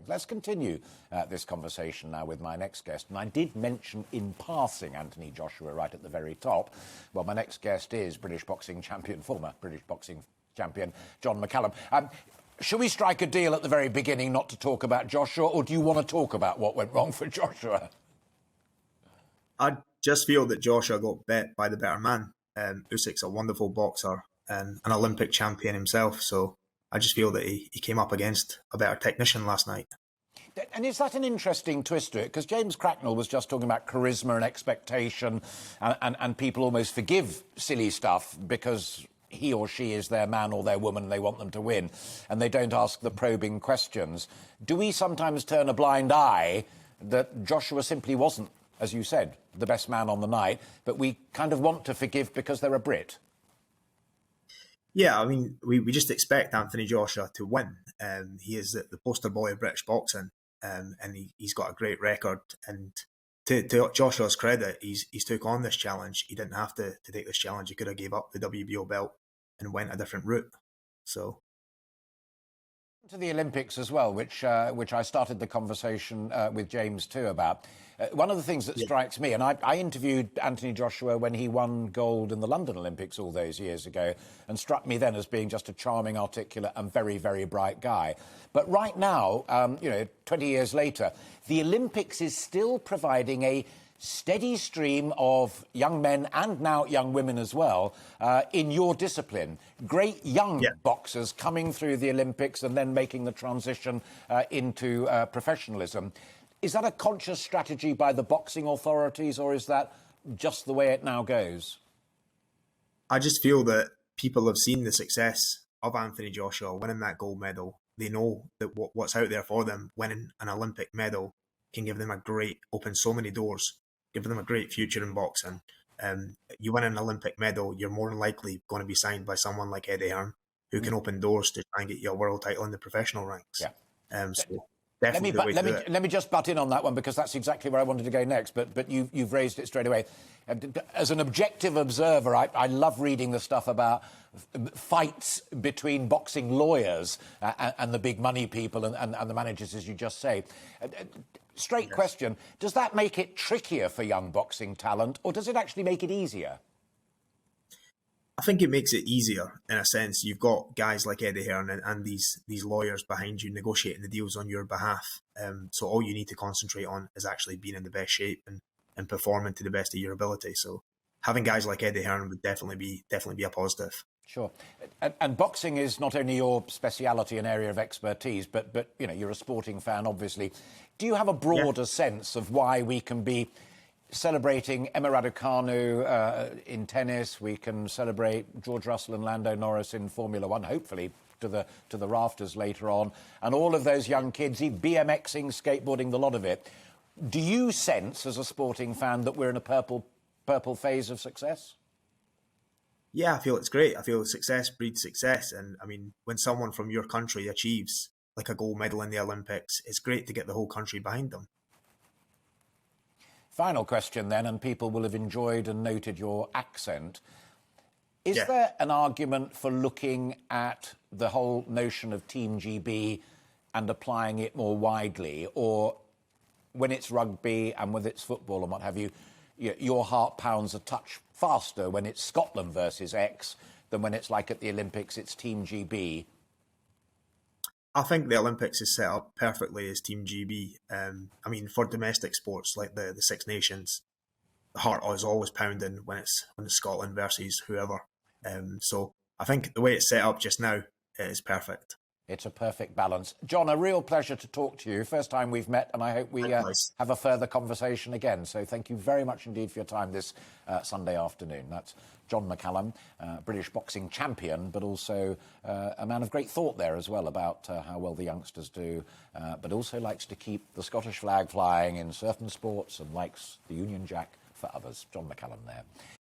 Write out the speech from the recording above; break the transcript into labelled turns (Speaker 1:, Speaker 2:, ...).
Speaker 1: Let's continue this conversation now with my next guest. And I did mention in passing Anthony Joshua right at the very top. Well, my next guest is British boxing champion, former British boxing champion, John McCallum. Should we strike a deal at the very beginning not to talk about Joshua, or do you want to talk about what went wrong for Joshua?
Speaker 2: I just feel that Joshua got bet by the better man. Usyk's a wonderful boxer and an Olympic champion himself, so I just feel that he came up against a better technician last night.
Speaker 1: And is that an interesting twist to it? Because James Cracknell was just talking about charisma and expectation, and people almost forgive silly stuff because he or she is their man or their woman and they want them to win, and they don't ask the probing questions. Do we sometimes turn a blind eye that Joshua simply wasn't, as you said, the best man on the night, but we kind of want to forgive because they're a Brit?
Speaker 2: Yeah, I mean, we just expect Anthony Joshua to win. He is the poster boy of British boxing, and he's got a great record. And to Joshua's credit, he's took on this challenge. He didn't have to take this challenge. He could have gave up the WBO belt and went a different route. So
Speaker 1: to the Olympics as well, which I started the conversation with James too about. One of the things that strikes me, and I interviewed Anthony Joshua when he won gold in the London Olympics all those years ago, and struck me then as being just a charming, articulate and very, very bright guy. But right now, 20 years later, the Olympics is still providing a steady stream of young men and now young women as well in your discipline. Great young boxers coming through the Olympics and then making the transition into professionalism. Is that a conscious strategy by the boxing authorities, or is that just the way it now goes?
Speaker 2: I just feel that people have seen the success of Anthony Joshua winning that gold medal. They know that what's out there for them. Winning an Olympic medal can give them open so many doors, give them a great future in boxing. You win an Olympic medal, you're more than likely going to be signed by someone like Eddie Hearn, who can open doors to try and get you a world title in the professional ranks.
Speaker 1: Yeah.
Speaker 2: So
Speaker 1: let me just butt in on that one, because that's exactly where I wanted to go next. But you've raised it straight away. As an objective observer, I love reading the stuff about fights between boxing lawyers and the big money people and the managers, as you just say. Straight question, does that make it trickier for young boxing talent, or does it actually make it easier?
Speaker 2: I think it makes it easier in a sense. You've got guys like Eddie Hearn and these lawyers behind you negotiating the deals on your behalf. So all you need to concentrate on is actually being in the best shape and performing to the best of your ability. So having guys like Eddie Hearn would definitely be a positive.
Speaker 1: Sure. And boxing is not only your speciality and area of expertise, but you're a sporting fan, obviously. Do you have a broader sense of why we can be celebrating Emma Raducanu in tennis? We can celebrate George Russell and Lando Norris in Formula One, hopefully to the rafters later on, and all of those young kids, BMXing, skateboarding, the lot of it. Do you sense, as a sporting fan, that we're in a purple phase of success?
Speaker 2: Yeah, I feel it's great. I feel success breeds success. And I mean, when someone from your country achieves like a gold medal in the Olympics, it's great to get the whole country behind them.
Speaker 1: Final question then, and people will have enjoyed and noted your accent. Is there an argument for looking at the whole notion of Team GB and applying it more widely? Or when it's rugby and when it's football and what have you, your heart pounds a touch faster when it's Scotland versus X than when it's like at the Olympics, it's Team GB?
Speaker 2: I think the Olympics is set up perfectly as Team GB. I mean, for domestic sports like the Six Nations, the heart is always pounding when it's Scotland versus whoever. So I think the way it's set up just now is perfect.
Speaker 1: It's a perfect balance. John, a real pleasure to talk to you. First time we've met, and I hope we have a further conversation again. So thank you very much indeed for your time this Sunday afternoon. That's John McCallum, British boxing champion, but also a man of great thought there as well about how well the youngsters do, but also likes to keep the Scottish flag flying in certain sports and likes the Union Jack for others. John McCallum there.